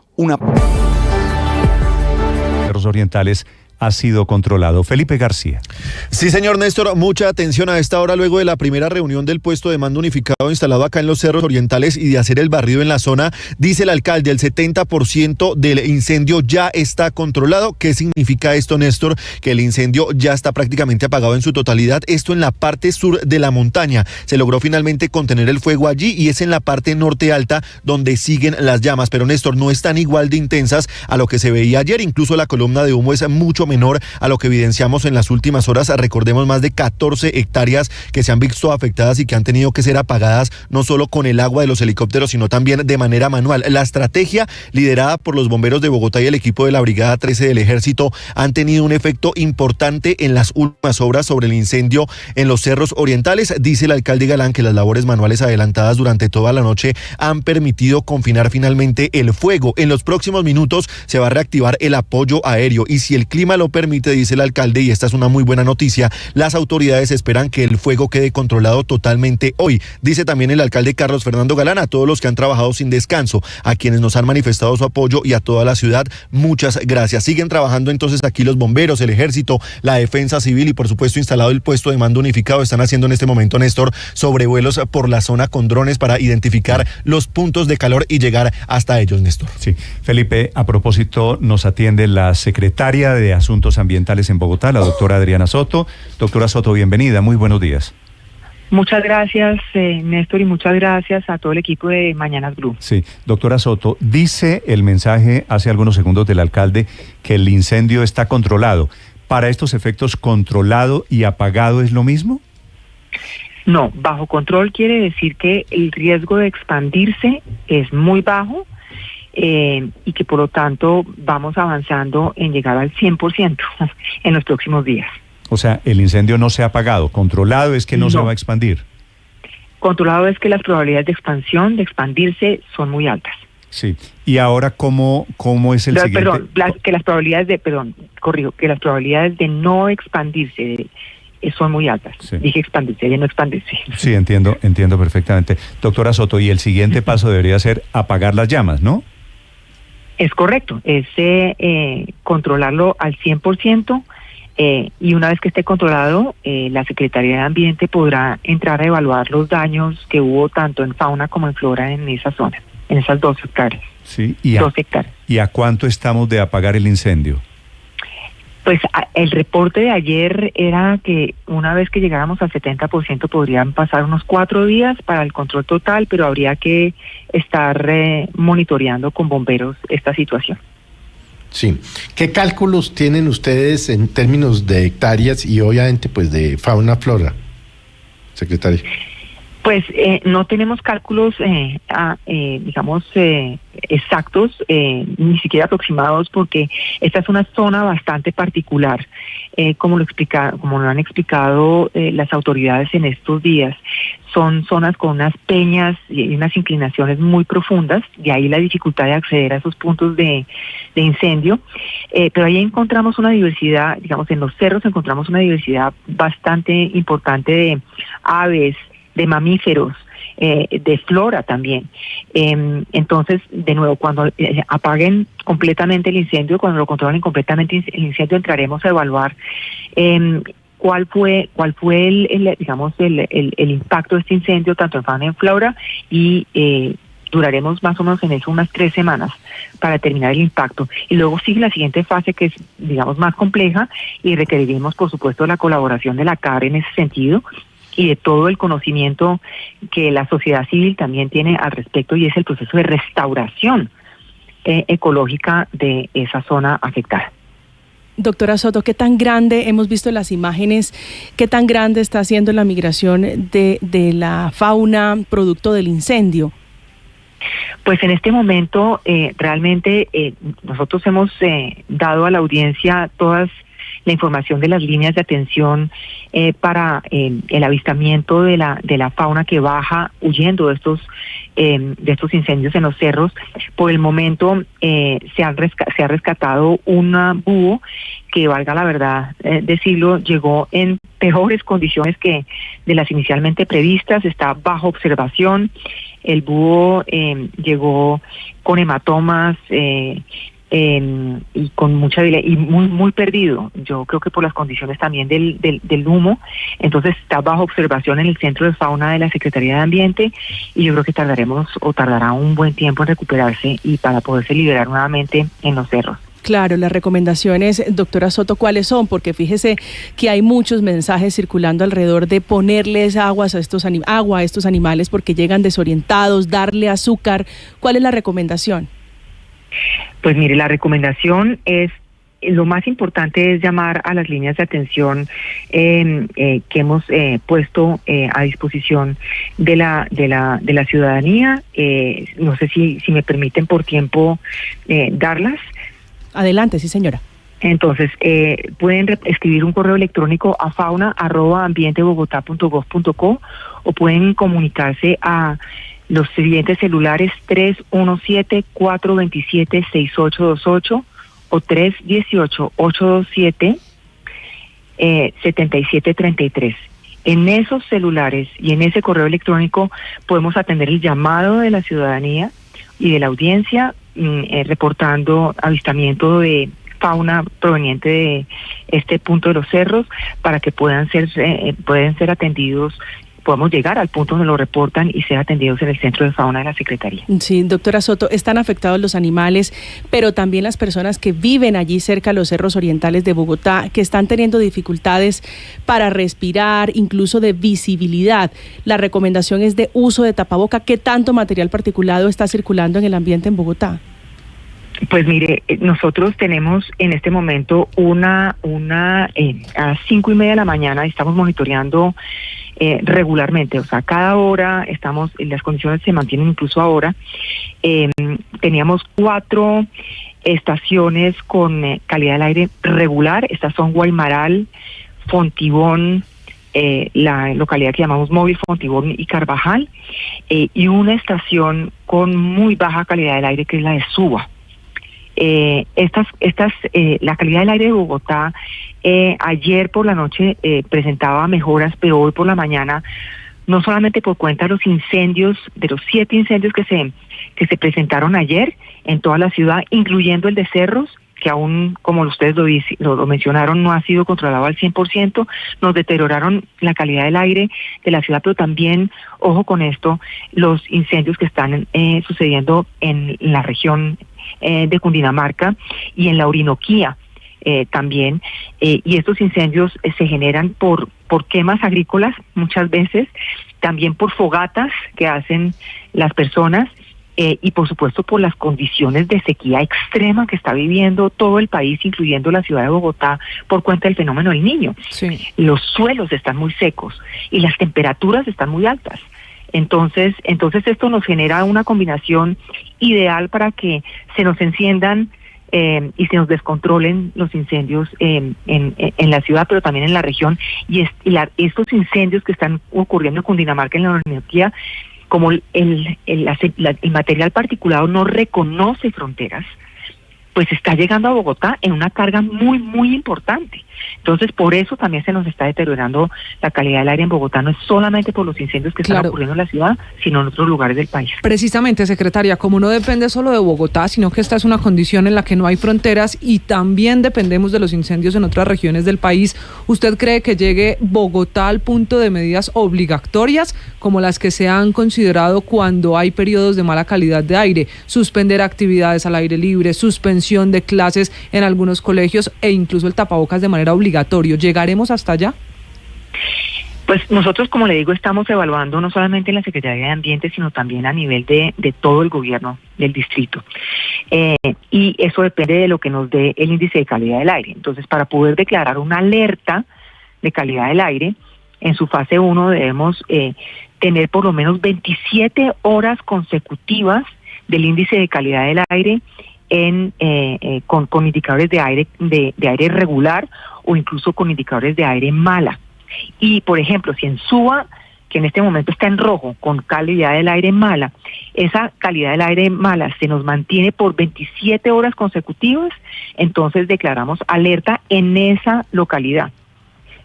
Cerros Orientales ha sido controlado. Felipe García. Sí, señor Néstor, mucha atención a esta hora luego de la primera reunión del puesto de mando unificado instalado acá en los Cerros Orientales y de hacer el barrido en la zona. Dice el alcalde, el 70% del incendio ya está controlado. ¿Qué significa esto, Néstor? Que el incendio ya está prácticamente apagado en su totalidad. Esto en la parte sur de la montaña. Se logró finalmente contener el fuego allí y es en la parte norte alta donde siguen las llamas. Pero, Néstor, no están igual de intensas a lo que se veía ayer. Incluso la columna de humo es mucho menor a lo que evidenciamos en las últimas horas. Recordemos más de 14 hectáreas que se han visto afectadas y que han tenido que ser apagadas no solo con el agua de los helicópteros, sino también de manera manual. La estrategia liderada por los bomberos de Bogotá y el equipo de la Brigada 13 del Ejército han tenido un efecto importante en las últimas horas sobre el incendio en los Cerros Orientales. Dice el alcalde Galán que las labores manuales adelantadas durante toda la noche han permitido confinar finalmente el fuego. En los próximos minutos se va a reactivar el apoyo aéreo y si el clima lo permite, dice el alcalde, y esta es una muy buena noticia, las autoridades esperan que el fuego quede controlado totalmente hoy. Dice también el alcalde Carlos Fernando Galán a todos los que han trabajado sin descanso, a quienes nos han manifestado su apoyo y a toda la ciudad, muchas gracias. Siguen trabajando entonces aquí los bomberos, el ejército, la defensa civil y por supuesto instalado el puesto de mando unificado. Están haciendo en este momento, Néstor, sobrevuelos por la zona con drones para identificar los puntos de calor y llegar hasta ellos, Néstor. Sí, Felipe, a propósito, nos atiende la secretaria de Asuntos Ambientales en Bogotá, la doctora Adriana Soto. Doctora Soto, bienvenida, muy buenos días. Muchas gracias, Néstor, y muchas gracias a todo el equipo de Mañanas Blue. Sí, doctora Soto, dice el mensaje hace algunos segundos del alcalde que el incendio está controlado. ¿Para estos efectos, controlado y apagado es lo mismo? No, bajo control quiere decir que el riesgo de expandirse es muy bajo, y que por lo tanto vamos avanzando en llegar al 100% en los próximos días. O sea, el incendio no se ha apagado, controlado es que no se va a expandir. Controlado es que las probabilidades de expansión, de expandirse, son muy altas. Sí, y ahora ¿cómo es el siguiente? Que las probabilidades de no expandirse son muy altas. Sí. Dije expandirse, ya no expandirse. Sí, entiendo perfectamente. Doctora Soto, y el siguiente paso debería ser apagar las llamas, ¿no? Es correcto, es controlarlo al 100%, y una vez que esté controlado, la Secretaría de Ambiente podrá entrar a evaluar los daños que hubo tanto en fauna como en flora en esa zona, en esas 2 hectáreas. Sí, ¿y a cuánto estamos de apagar el incendio? Pues el reporte de ayer era que una vez que llegáramos al 70% podrían pasar unos 4 días para el control total, pero habría que estar monitoreando con bomberos esta situación. Sí. ¿Qué cálculos tienen ustedes en términos de hectáreas y obviamente pues de fauna, flora, secretaria? Pues no tenemos cálculos, digamos, exactos, ni siquiera aproximados, porque esta es una zona bastante particular, como lo han explicado las autoridades en estos días. Son zonas con unas peñas y unas inclinaciones muy profundas, de ahí la dificultad de acceder a esos puntos de incendio, pero ahí encontramos una diversidad, digamos, en los cerros encontramos una diversidad bastante importante de aves, de mamíferos, de flora también. Entonces, de nuevo, cuando apaguen completamente el incendio, cuando lo controlen completamente el incendio, entraremos a evaluar cuál fue el impacto de este incendio, tanto en fauna y en flora, y duraremos más o menos en eso unas 3 semanas para determinar el impacto. Y luego sigue la siguiente fase, que es, digamos, más compleja, y requeriremos, por supuesto, la colaboración de la CAR en ese sentido, y de todo el conocimiento que la sociedad civil también tiene al respecto, y es el proceso de restauración ecológica de esa zona afectada. Doctora Soto, ¿qué tan grande, hemos visto las imágenes, qué tan grande está siendo la migración de la fauna producto del incendio? Pues en este momento realmente nosotros hemos dado a la audiencia toda la información de las líneas de atención para el avistamiento de la fauna que baja huyendo de estos incendios en los cerros. Por el momento se ha rescatado un búho que, valga la verdad decirlo, llegó en peores condiciones que de las inicialmente previstas, está bajo observación. El búho llegó con hematomas y con mucha y muy perdido, yo creo que por las condiciones también del humo. Entonces está bajo observación en el Centro de Fauna de la Secretaría de Ambiente, y yo creo que tardará un buen tiempo en recuperarse y para poderse liberar nuevamente en los cerros. Claro, las recomendaciones, doctora Soto, ¿cuáles son? Porque fíjese que hay muchos mensajes circulando alrededor de ponerles agua a estos animales porque llegan desorientados, darle azúcar. ¿Cuál es la recomendación? Pues mire, la recomendación es, lo más importante es llamar a las líneas de atención que hemos puesto a disposición de la ciudadanía. No sé si me permiten por tiempo darlas. Adelante, sí, señora. Entonces, pueden escribir un correo electrónico a fauna@ambientebogotá.gov.co, o pueden comunicarse a los siguientes celulares: 317-427-6828 o 318-827-7733. En esos celulares y en ese correo electrónico podemos atender el llamado de la ciudadanía y de la audiencia, reportando avistamiento de fauna proveniente de este punto de los cerros, para que pueden ser atendidos. Podemos llegar al punto donde lo reportan y ser atendidos en el Centro de Fauna de la Secretaría. Sí, doctora Soto, están afectados los animales, pero también las personas que viven allí cerca a los cerros orientales de Bogotá, que están teniendo dificultades para respirar, incluso de visibilidad. La recomendación es de uso de tapaboca. ¿Qué tanto material particulado está circulando en el ambiente en Bogotá? Pues mire, nosotros tenemos en este momento a 5:30 de la mañana, estamos monitoreando regularmente, o sea, cada hora las condiciones se mantienen incluso ahora. Teníamos 4 estaciones con calidad del aire regular. Estas son Guaymaral, Fontibón, la localidad que llamamos Móvil, Fontibón y Carvajal, y una estación con muy baja calidad del aire, que es la de Suba. La calidad del aire de Bogotá ayer por la noche presentaba mejoras, pero hoy por la mañana, no solamente por cuenta de los incendios, de los 7 incendios que se presentaron ayer en toda la ciudad, incluyendo el de Cerros, que aún, como ustedes lo mencionaron, no ha sido controlado al 100%, nos deterioraron la calidad del aire de la ciudad, pero también, ojo con esto, los incendios que están sucediendo en la región de Cundinamarca y en la Orinoquía también, y estos incendios se generan por quemas agrícolas muchas veces, también por fogatas que hacen las personas, y por supuesto por las condiciones de sequía extrema que está viviendo todo el país, incluyendo la ciudad de Bogotá, por cuenta del fenómeno del Niño. Sí. Los suelos están muy secos y las temperaturas están muy altas. Entonces esto nos genera una combinación ideal para que se nos enciendan y se nos descontrolen los incendios en la ciudad, pero también en la región. Y estos incendios que están ocurriendo en Cundinamarca, en la Orinoquía, como el material particulado no reconoce fronteras, pues está llegando a Bogotá en una carga muy, muy importante. Entonces, por eso también se nos está deteriorando la calidad del aire en Bogotá. No es solamente por los incendios que están ocurriendo en la ciudad, sino en otros lugares del país. Precisamente, secretaria, como no depende solo de Bogotá, sino que esta es una condición en la que no hay fronteras y también dependemos de los incendios en otras regiones del país, ¿usted cree que llegue Bogotá al punto de medidas obligatorias como las que se han considerado cuando hay periodos de mala calidad de aire? Suspender actividades al aire libre, suspensión de clases en algunos colegios e incluso el tapabocas de manera obligatorio. ¿Llegaremos hasta allá? Pues nosotros, como le digo, estamos evaluando no solamente en la Secretaría de Ambiente, sino también a nivel de todo el gobierno del distrito. Y eso depende de lo que nos dé el índice de calidad del aire. Entonces, para poder declarar una alerta de calidad del aire, en su fase 1 debemos tener por lo menos 27 horas consecutivas del índice de calidad del aire con indicadores de aire regular o incluso con indicadores de aire mala. Y, por ejemplo, si en Suba, que en este momento está en rojo, con calidad del aire mala, esa calidad del aire mala se nos mantiene por 27 horas consecutivas, entonces declaramos alerta en esa localidad,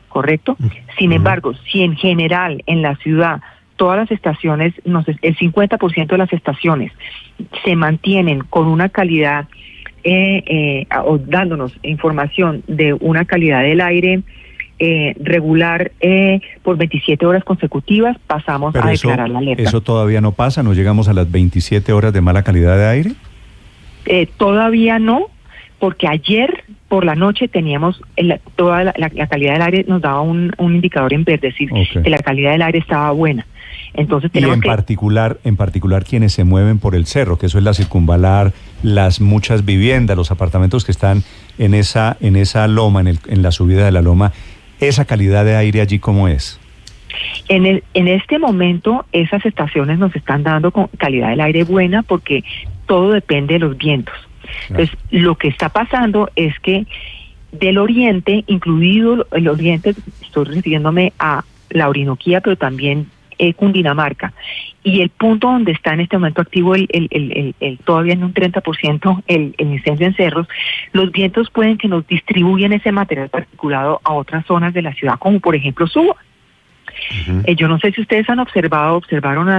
¿correcto? Sin embargo, si en general en la ciudad todas las estaciones, el 50% de las estaciones se mantienen con una calidad, o dándonos información de una calidad del aire regular por 27 horas consecutivas, pasamos a declarar la alerta. ¿Eso todavía no pasa? ¿No llegamos a las 27 horas de mala calidad de aire? Todavía no, porque ayer por la noche teníamos toda la calidad del aire, nos daba un indicador en verde, es decir, que la calidad del aire estaba buena. Entonces tenemos en particular quienes se mueven por el cerro, que eso es la circunvalar, las muchas viviendas, los apartamentos que están en esa loma, en la subida de la loma, esa calidad de aire allí, ¿cómo es? En este momento esas estaciones nos están dando con calidad del aire buena porque todo depende de los vientos. Entonces, lo que está pasando es que del oriente, incluido el oriente, estoy refiriéndome a la Orinoquía, pero también Cundinamarca, y el punto donde está en este momento activo todavía en un 30% el incendio en cerros, los vientos pueden que nos distribuyan ese material particulado a otras zonas de la ciudad, como por ejemplo Suba. Yo no sé si ustedes observaron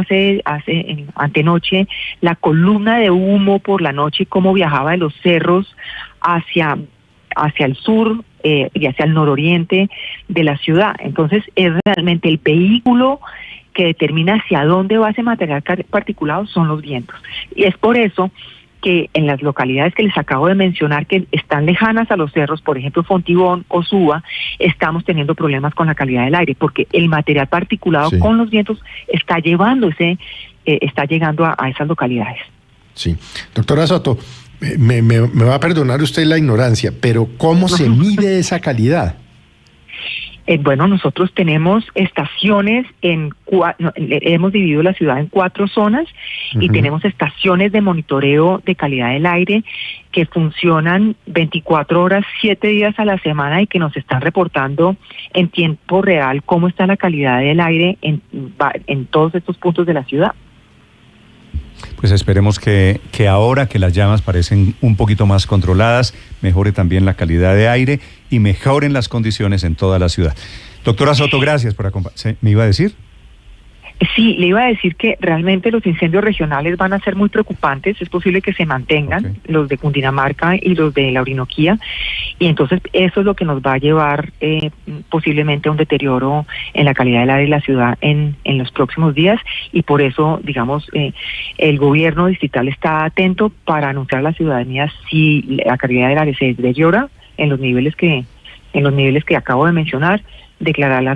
antenoche la columna de humo por la noche, cómo viajaba de los cerros hacia el sur y hacia el nororiente de la ciudad. Entonces es realmente el vehículo que determina hacia dónde va ese material particulado, son los vientos. Y es por eso que en las localidades que les acabo de mencionar, que están lejanas a los cerros, por ejemplo Fontibón o Suba, estamos teniendo problemas con la calidad del aire, porque el material particulado con los vientos está llegando a esas localidades. Sí. Doctora Soto, me va a perdonar usted la ignorancia, pero ¿cómo se mide esa calidad? Bueno, nosotros tenemos estaciones hemos dividido la ciudad en 4 zonas y tenemos estaciones de monitoreo de calidad del aire que funcionan 24 horas, 7 días a la semana y que nos están reportando en tiempo real cómo está la calidad del aire en todos estos puntos de la ciudad. Pues esperemos que ahora que las llamas parecen un poquito más controladas, mejore también la calidad de aire y mejoren las condiciones en toda la ciudad. Doctora Soto, gracias por acompañarnos. ¿Me iba a decir? Sí, le iba a decir que realmente los incendios regionales van a ser muy preocupantes. Es posible que se mantengan los de Cundinamarca y los de la Orinoquía, y entonces eso es lo que nos va a llevar posiblemente a un deterioro en la calidad del aire de la ciudad en los próximos días, y por eso, digamos, el gobierno distrital está atento para anunciar a la ciudadanía si la calidad del aire se deteriora en los niveles que acabo de mencionar, declarar la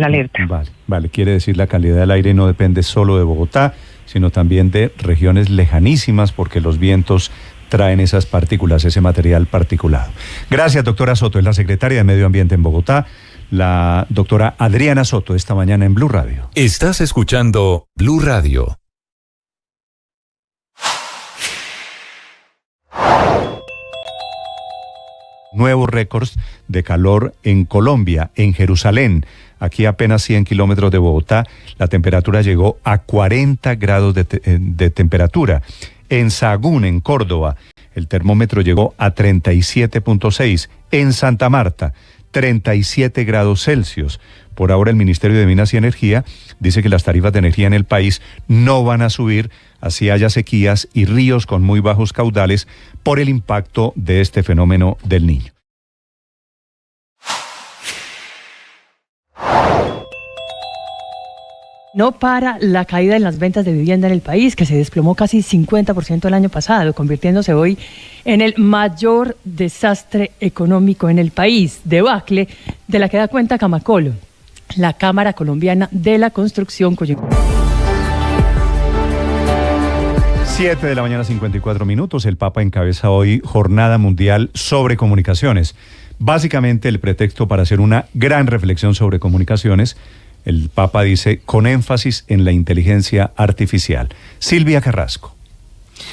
alerta. Vale. Quiere decir la calidad del aire no depende solo de Bogotá, sino también de regiones lejanísimas, porque los vientos traen esas partículas, ese material particulado. Gracias, doctora Soto. Es la secretaria de Medio Ambiente en Bogotá, la doctora Adriana Soto, esta mañana en Blue Radio. Estás escuchando Blue Radio. Nuevos récords de calor en Colombia, en Jerusalén. Aquí a apenas 100 kilómetros de Bogotá, la temperatura llegó a 40 grados de temperatura. En Sahagún, en Córdoba, el termómetro llegó a 37.6. En Santa Marta, 37 grados Celsius. Por ahora el Ministerio de Minas y Energía dice que las tarifas de energía en el país no van a subir, así haya sequías y ríos con muy bajos caudales por el impacto de este fenómeno del Niño. No para la caída en las ventas de vivienda en el país, que se desplomó casi 50% el año pasado, convirtiéndose hoy en el mayor desastre económico en el país, debacle de la que da cuenta Camacolo, la Cámara Colombiana de la Construcción, cuyo... 7 de la mañana, 54 minutos. El Papa encabeza hoy Jornada Mundial sobre Comunicaciones. Básicamente el pretexto para hacer una gran reflexión sobre comunicaciones. El Papa dice, con énfasis en la inteligencia artificial. Silvia Carrasco.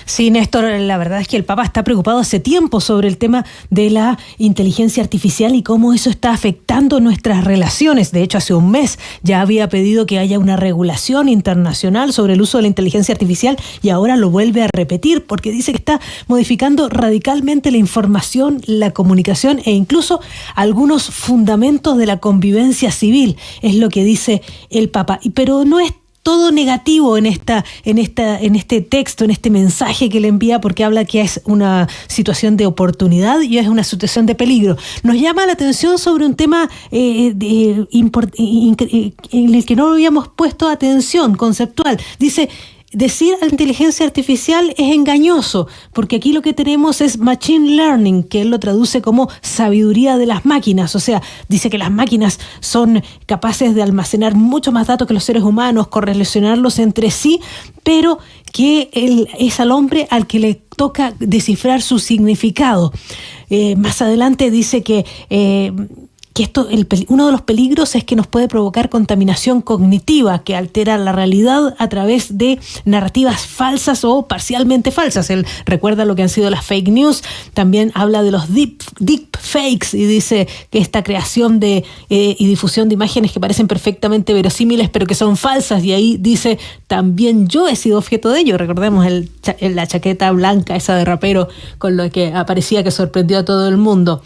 Sí, Néstor, la verdad es que el Papa está preocupado hace tiempo sobre el tema de la inteligencia artificial y cómo eso está afectando nuestras relaciones. De hecho, hace un mes ya había pedido que haya una regulación internacional sobre el uso de la inteligencia artificial y ahora lo vuelve a repetir porque dice que está modificando radicalmente la información, la comunicación e incluso algunos fundamentos de la convivencia civil, es lo que dice el Papa. Pero no es todo negativo en este texto, en este mensaje que le envía, porque habla que es una situación de oportunidad y es una situación de peligro. Nos llama la atención sobre un tema en el que no habíamos puesto atención, conceptual. Dice, decir a la inteligencia artificial es engañoso, porque aquí lo que tenemos es machine learning, que él lo traduce como sabiduría de las máquinas. O sea, dice que las máquinas son capaces de almacenar mucho más datos que los seres humanos, correlacionarlos entre sí, pero que es al hombre al que le toca descifrar su significado. Más adelante dice que uno de los peligros es que nos puede provocar contaminación cognitiva, que altera la realidad a través de narrativas falsas o parcialmente falsas. Él recuerda lo que han sido las fake news, también habla de los deep fakes y dice que esta creación y difusión de imágenes que parecen perfectamente verosímiles pero que son falsas, y ahí dice, también yo he sido objeto de ello. Recordemos la chaqueta blanca esa de rapero con lo que aparecía que sorprendió a todo el mundo.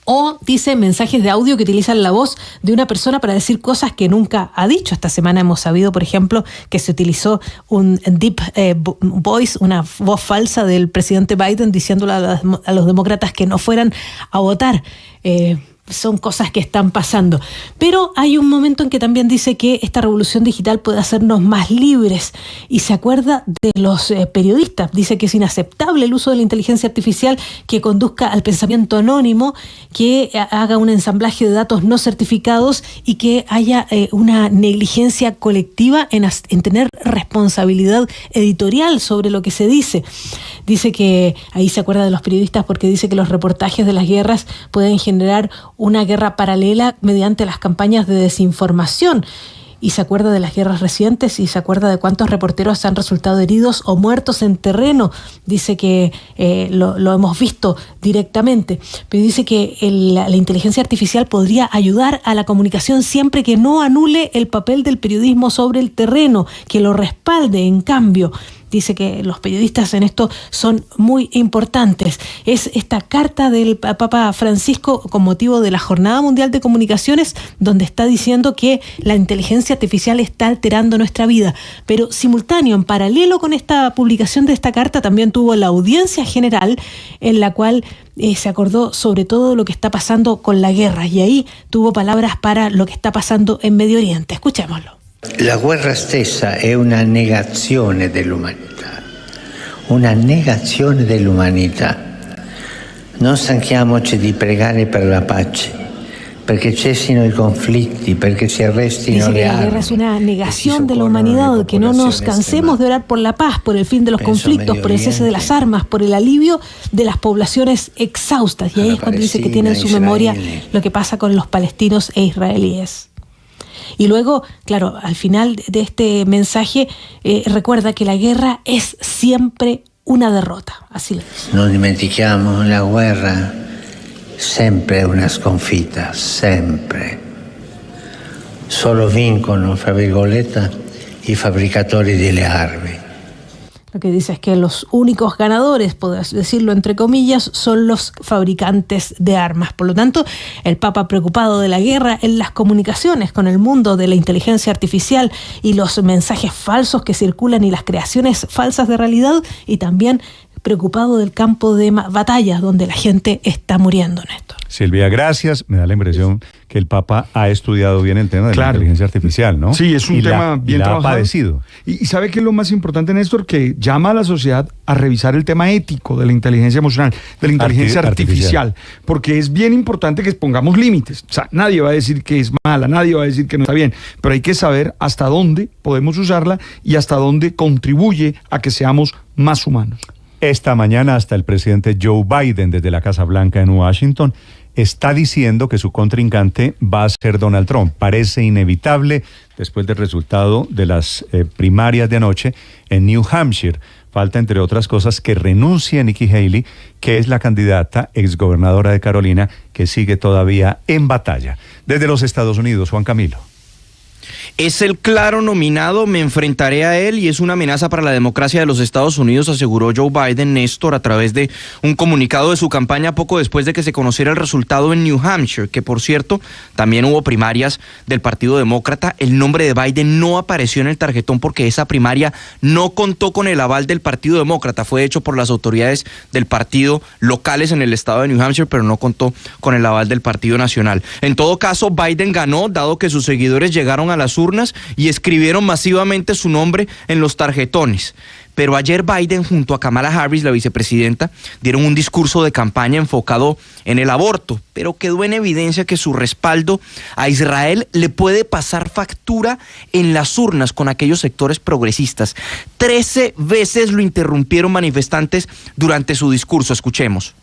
O dice mensajes de audio que utilizan la voz de una persona para decir cosas que nunca ha dicho. Esta semana hemos sabido, por ejemplo, que se utilizó un deep voice, una voz falsa del presidente Biden diciéndole a los demócratas que no fueran a votar. Son cosas que están pasando. Pero hay un momento en que también dice que esta revolución digital puede hacernos más libres y se acuerda de los periodistas. Dice que es inaceptable el uso de la inteligencia artificial que conduzca al pensamiento anónimo, que haga un ensamblaje de datos no certificados y que haya una negligencia colectiva en tener responsabilidad editorial sobre lo que se dice. Dice que ahí se acuerda de los periodistas porque dice que los reportajes de las guerras pueden generar una guerra paralela mediante las campañas de desinformación. Y se acuerda de las guerras recientes y se acuerda de cuántos reporteros han resultado heridos o muertos en terreno. Dice que lo hemos visto directamente. Pero dice que la inteligencia artificial podría ayudar a la comunicación siempre que no anule el papel del periodismo sobre el terreno, que lo respalde en cambio. Dice que los periodistas en esto son muy importantes. Es esta carta del Papa Francisco con motivo de la Jornada Mundial de Comunicaciones, donde está diciendo que la inteligencia artificial está alterando nuestra vida. Pero simultáneo, en paralelo con esta publicación de esta carta, también tuvo la audiencia general en la cual se acordó sobre todo lo que está pasando con la guerra. Y ahí tuvo palabras para lo que está pasando en Medio Oriente. Escuchémoslo. La guerra stessa è una negazione dell'umanità, una negazione dell'umanità. Non stanchiamoci di pregare per la pace perché cessino i conflitti, perché si arrestino le armi. La guerra es una negación de la humanidad, que no nos cansemos de orar por la paz, por el fin de los conflictos, por el cese de las armas, por el alivio de las poblaciones exhaustas. Y ahí es cuando dice que tiene en su memoria lo que pasa con los palestinos e israelíes. Y luego, claro, al final de este mensaje recuerda que la guerra es siempre una derrota. Así lo dice. Non dimentichiamo, la guerra sempre è una sconfitta, sempre. Solo vincono, fra virgolette, i fabbricatori delle armi. Lo que dice es que los únicos ganadores, podrás decirlo entre comillas, son los fabricantes de armas. Por lo tanto, el Papa, preocupado de la guerra en las comunicaciones con el mundo de la inteligencia artificial y los mensajes falsos que circulan y las creaciones falsas de realidad, y también preocupado del campo de batalla donde la gente está muriendo, Néstor. Silvia, gracias. Me da la impresión que el Papa ha estudiado bien el tema de la inteligencia artificial, ¿no? Sí, es un tema bien trabajado. Ha padecido. Y ¿sabe qué es lo más importante, Néstor? Que llama a la sociedad a revisar el tema ético de la inteligencia emocional, de la inteligencia artificial, porque es bien importante que pongamos límites. O sea, nadie va a decir que es mala, nadie va a decir que no está bien, pero hay que saber hasta dónde podemos usarla y hasta dónde contribuye a que seamos más humanos. Esta mañana hasta el presidente Joe Biden, desde la Casa Blanca en Washington, está diciendo que su contrincante va a ser Donald Trump. Parece inevitable después del resultado de las primarias de anoche en New Hampshire. Falta, entre otras cosas, que renuncie Nikki Haley, que es la candidata exgobernadora de Carolina, que sigue todavía en batalla. Desde los Estados Unidos, Juan Camilo. Es el claro nominado, me enfrentaré a él y es una amenaza para la democracia de los Estados Unidos, aseguró Joe Biden, Néstor, a través de un comunicado de su campaña poco después de que se conociera el resultado en New Hampshire, que por cierto, también hubo primarias del Partido Demócrata. El nombre de Biden no apareció en el tarjetón porque esa primaria no contó con el aval del Partido Demócrata, fue hecho por las autoridades del partido locales en el estado de New Hampshire, pero no contó con el aval del Partido Nacional. En todo caso, Biden ganó, dado que sus seguidores llegaron a las urnas y escribieron masivamente su nombre en los tarjetones. Pero ayer Biden junto a Kamala Harris, la vicepresidenta, dieron un discurso de campaña enfocado en el aborto, pero quedó en evidencia que su respaldo a Israel le puede pasar factura en las urnas con aquellos sectores progresistas. 13 veces lo interrumpieron manifestantes durante su discurso. Escuchemos.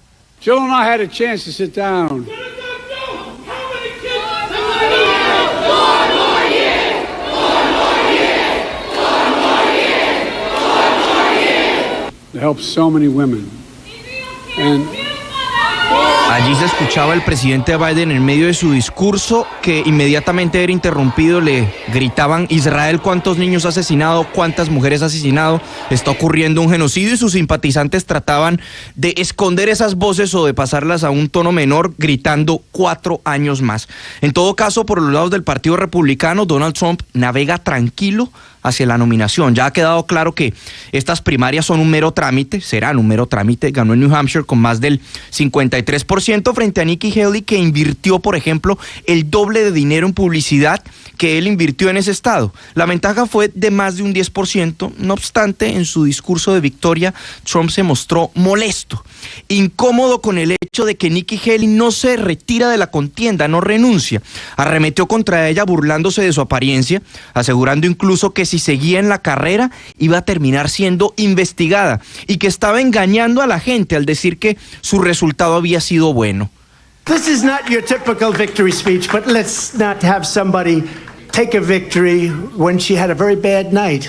Joe and I had a chance to sit down. To help so many women. Allí se escuchaba el presidente Biden en medio de su discurso, que inmediatamente era interrumpido. Le gritaban: Israel, ¿cuántos niños ha asesinado? ¿Cuántas mujeres ha asesinado? Está ocurriendo un genocidio, y sus simpatizantes trataban de esconder esas voces o de pasarlas a un tono menor, gritando 4 años más. En todo caso, por los lados del Partido Republicano, Donald Trump navega tranquilo hacia la nominación. Ya ha quedado claro que estas primarias son un mero trámite, serán un mero trámite. Ganó en New Hampshire con más del 53% frente a Nikki Haley, que invirtió, por ejemplo, el doble de dinero en publicidad que él invirtió en ese estado. La ventaja fue de más de un 10%. No obstante, en su discurso de victoria, Trump se mostró molesto, incómodo con el hecho de que Nikki Haley no se retira de la contienda, no renuncia. Arremetió contra ella burlándose de su apariencia, asegurando incluso que si seguía en la carrera iba a terminar siendo investigada y que estaba engañando a la gente al decir que su resultado había sido bueno. This is not your typical victory speech, but let's not have somebody take a victory when she had a very bad night.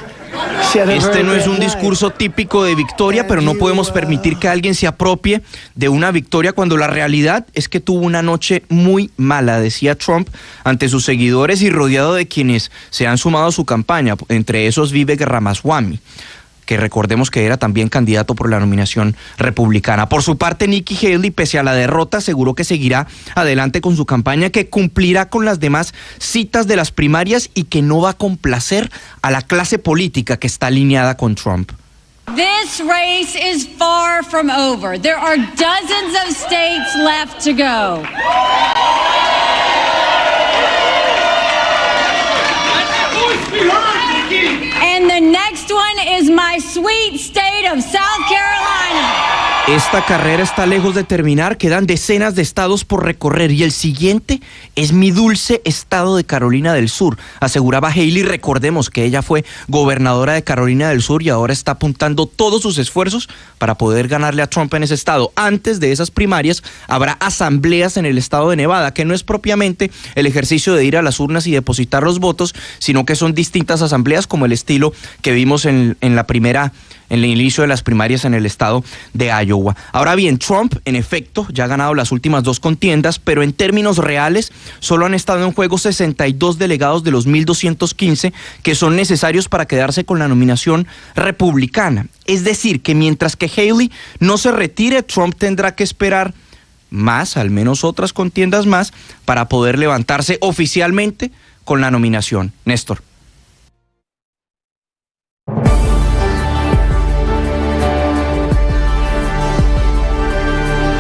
Este no es un discurso típico de victoria, pero no podemos permitir que alguien se apropie de una victoria cuando la realidad es que tuvo una noche muy mala, decía Trump ante sus seguidores y rodeado de quienes se han sumado a su campaña, entre esos Vivek Ramaswamy, que recordemos que era también candidato por la nominación republicana. Por su parte, Nikki Haley, pese a la derrota, aseguró que seguirá adelante con su campaña, que cumplirá con las demás citas de las primarias y que no va a complacer a la clase política que está alineada con Trump. This race is far from over. There are dozens of states left to go. And the the next one is my sweet state of South Carolina. Esta carrera está lejos de terminar, quedan decenas de estados por recorrer y el siguiente es mi dulce estado de Carolina del Sur, aseguraba Haley. Recordemos que ella fue gobernadora de Carolina del Sur y ahora está apuntando todos sus esfuerzos para poder ganarle a Trump en ese estado. Antes de esas primarias habrá asambleas en el estado de Nevada, que no es propiamente el ejercicio de ir a las urnas y depositar los votos, sino que son distintas asambleas como el estilo que vimos en el inicio de las primarias en el estado de Iowa. Ahora bien, Trump, en efecto, ya ha ganado las últimas dos contiendas, pero en términos reales, solo han estado en juego 62 delegados de los 1.215 que son necesarios para quedarse con la nominación republicana. Es decir, que mientras que Haley no se retire, Trump tendrá que esperar más, al menos otras contiendas más, para poder levantarse oficialmente con la nominación. Néstor.